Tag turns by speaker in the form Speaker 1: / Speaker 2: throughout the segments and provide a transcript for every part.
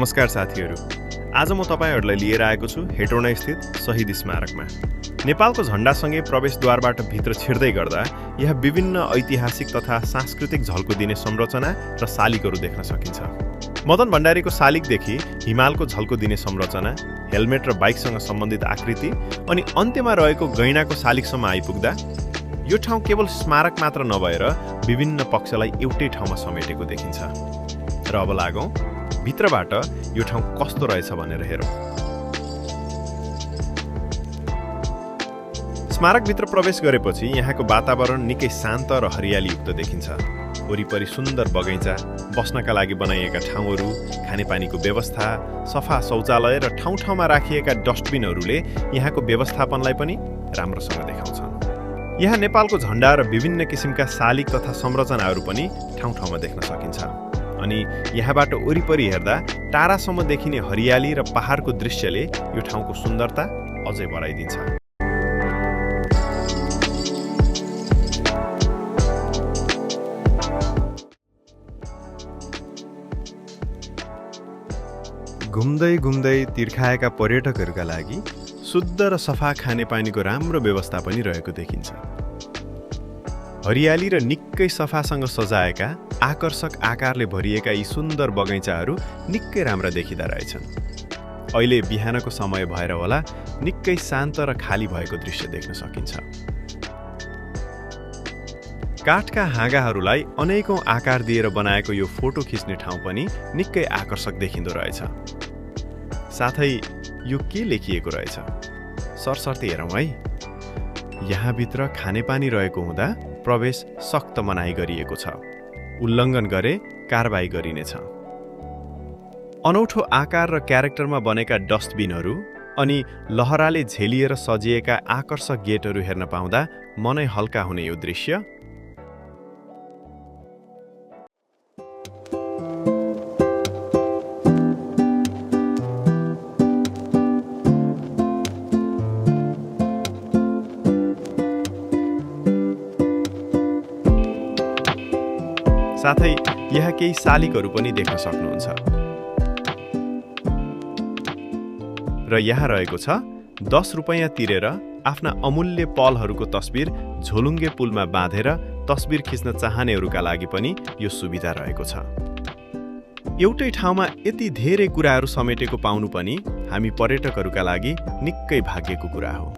Speaker 1: नमस्कार साथीहरू। आज म तपाईहरुलाई लिएर आएको छु हेटौँडा स्थित शहीद स्मारकमा। नेपालको झण्डासँगै प्रवेशद्वारबाट भित्र छिर्दै गर्दा यहाँ विभिन्न ऐतिहासिक तथा सांस्कृतिक झल्को दिने संरचना र शालिगहरू देख्न सकिन्छ। मदन भण्डारीको शालिगदेखि हिमालको झल्को दिने संरचना, हेलमेट र बाइकसँग सम्बन्धित आकृति अनि अन्त्यमा रहेको गैँडाको शालिगसम्म आइपुग्दा यो ठाउँ केवल स्मारक मात्र नभएर विभिन्न पक्षलाई एउटै ठाउँमा समेटेको देखिन्छ। र अब लागौं भित्रबाट यो ठाउँ कस्तो रहेछ भनेर हेरौँ। स्मारकभित्र प्रवेश गरेपछि यहाँको वातावरण निकै शान्त र हरियालीयुक्त देखिन्छ। वरिपरि सुन्दर बगैँचा, बस्नका लागि बनाइएका ठाउँहरू, खानेपानीको व्यवस्था, सफा शौचालय र ठाउँ ठाउँमा राखिएका डस्टबिनहरूले यहाँको व्यवस्थापनलाई पनि राम्रोसँग देखाउँछन्। यहाँ नेपालको झण्डा र विभिन्न किसिमका शालिग तथा संरचनाहरू पनि ठाउँ ठाउँमा देख्न सकिन्छ। अनि यहाँबाट वरिपरि हेर्दा टाढासम्म देखिने हरियाली र पहाडको दृश्यले यो ठाउँको सुन्दरता अझै बढाइदिन्छ। घुम्दै घुम्दै तिर्खाएका पर्यटकहरूका लागि शुद्ध र सफा खानेपानीको राम्रो व्यवस्था पनि रहेको देखिन्छ। हरियाली र निकै सफासँग सजाएका आकर्षक आकारले भरिएका यी सुन्दर बगैँचाहरू निकै राम्रा देखिँदा रहेछन्। अहिले बिहानको समय भएर होला निकै शान्त र खाली भएको दृश्य देख्न सकिन्छ। काठका हाँगाहरूलाई अनेकौं आकार दिएर बनाएको यो फोटो खिच्ने ठाउँ पनि निकै आकर्षक देखिँदो रहेछ। साथै यो के लेखिएको रहेछ सरसर्ती हेरौँ है। यहाँभित्र खानेपानी रहेको हुँदा प्रवेश सख्त मनाही गरिएको छ। उल्लङ्घन गरे कारबाही गरिनेछ। अनौठो आकार र क्यारेक्टरमा बनेका डस्टबिनहरू अनि लहराले झेलिएर सजिएका आकर्षक गेटहरू हेर्न पाउँदा मनै हल्का हुने यो दृश्य साथै यहाँ केही शालिगहरू पनि देख्न सक्नुहुन्छ। र यहाँ रहेको छ 10 रुपैयाँ तिरेर आफ्ना अमूल्य पलहरूको तस्बिर झोलुङ्गे पुलमा बाँधेर तस्बिर खिच्न चाहनेहरूका लागि पनि यो सुविधा रहेको छ। एउटै ठाउँमा यति धेरै कुराहरू समेटेको पाउनु पनि हामी पर्यटकहरूका लागि निकै भाग्यको कुरा हो।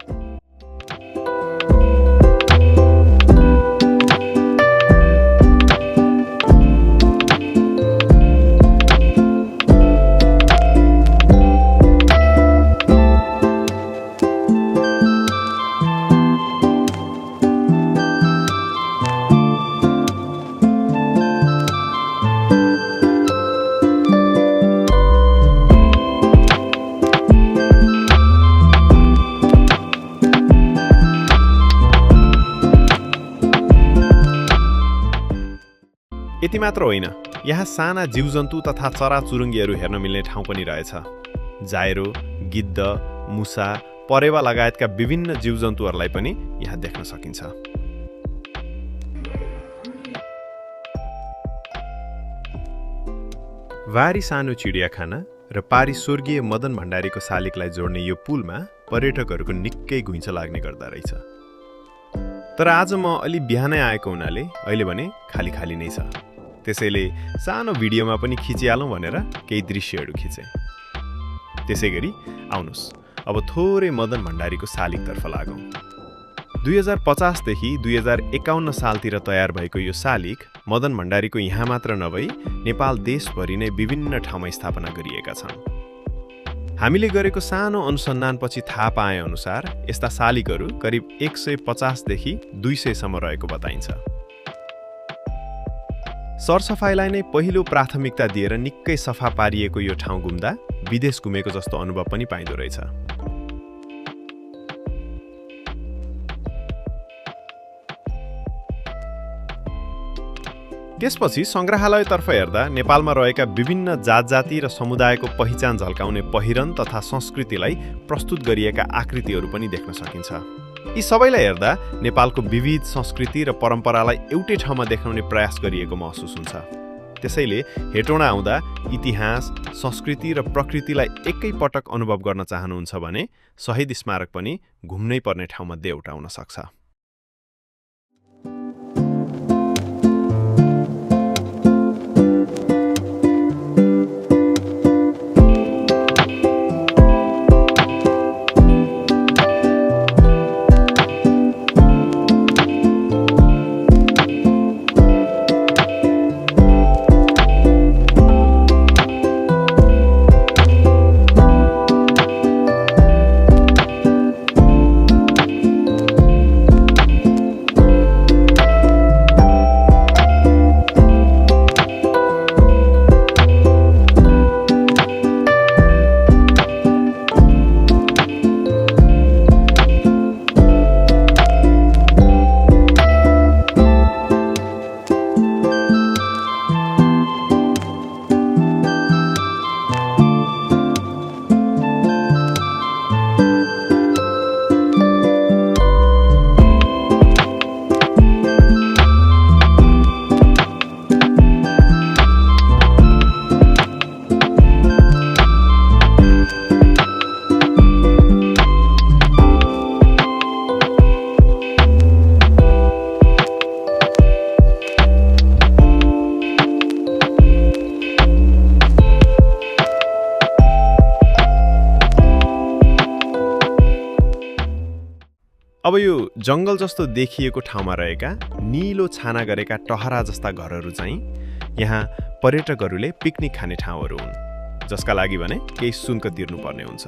Speaker 1: यति मात्र होइन, यहाँ साना जीवजन्तु तथा चराचुरुङ्गीहरू हेर्न मिल्ने ठाउँ पनि रहेछ। जायरो, गिद्ध, मुसा, परेवा लगायतका विभिन्न जीवजन्तुहरूलाई पनि यहाँ देख्न सकिन्छ। वारी सानो चिडियाखाना र पारी स्वर्गीय मदन भण्डारीको शालिगलाई जोड्ने यो पुलमा पर्यटकहरूको निकै घुइँचो लाग्ने गर्दा रहेछ। तर आज म अलि बिहानै आएको हुनाले अहिले भने खाली खाली नै छ। त्यसैले सानो भिडियोमा पनि खिचिहालौँ भनेर केही दृश्यहरू खिचे। त्यसै गरी आउनुहोस् अब थोरै मदन भण्डारीको शालिगतर्फ लागौँ। 2050 देखि 2051 सालतिर तयार भएको यो शालिग मदन भण्डारीको यहाँ मात्र नभई नेपाल देशभरि नै विभिन्न ठाउँमा स्थापना गरिएका छन्। हामीले गरेको सानो अनुसन्धानपछि थाहा पाए अनुसार यस्ता शालिगहरू करिब 150 देखि 200 सम्म रहेको बताइन्छ। सरसफाइलाई नै पहिलो प्राथमिकता दिएर निकै सफा पारिएको यो ठाउँ घुम्दा विदेश घुमेको जस्तो अनुभव पनि पाइँदो रहेछ। त्यसपछि संग्रहालयतर्फ हेर्दा नेपालमा रहेका विभिन्न जातजाति र समुदायको पहिचान झल्काउने पहिरन तथा संस्कृतिलाई प्रस्तुत गरिएका आकृतिहरू पनि देख्न सकिन्छ। यी सबैलाई हेर्दा नेपालको विविध संस्कृति र परम्परालाई एउटै ठाउँमा देखाउने प्रयास गरिएको महसुस हुन्छ। त्यसैले हेटौँडा आउँदा इतिहास, संस्कृति र प्रकृतिलाई एकै पटक अनुभव गर्न चाहनुहुन्छ भने शहीद स्मारक पनि घुम्नै पर्ने ठाउँमध्ये एउटा हुन सक्छ। अब यो जङ्गल जस्तो देखिएको ठाउँमा रहेका नीलो छाना गरेका टहरा जस्ता घरहरू चाहिँ यहाँ पर्यटकहरूले पिकनिक खाने ठाउँहरू हुन्, जसका लागि भने केही शुल्क तिर्नुपर्ने हुन्छ।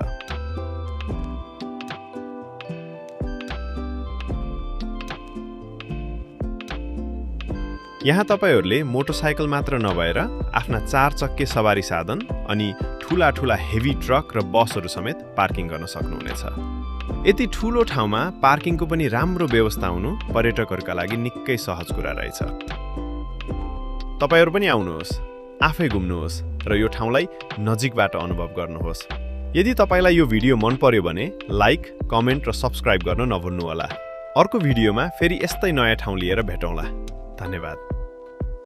Speaker 1: यहाँ तपाईहरूले मोटरसाइकल मात्र नभएर आफ्ना 4 चक्के सवारी साधन अनि ठूला ठूला हेभी ट्रक र बसहरू समेत पार्किङ गर्न सक्नुहुनेछ। यति ठूलो ठाउँमा पार्किङको पनि राम्रो व्यवस्था हुनु पर्यटकहरूका लागि निकै सहज कुरा रहेछ। तपाईहरू पनि आउनुहोस्, आफै घुम्नुहोस् र यो ठाउँलाई नजिकबाट अनुभव गर्नुहोस्। यदि तपाईलाई यो भिडियो मन पर्यो भने लाइक, कमेन्ट र सब्स्क्राइब गर्न नभुल्नुहोला। अर्को भिडियोमा फेरि यस्तै नयाँ ठाउँ लिएर भेटौँला। धन्यवाद।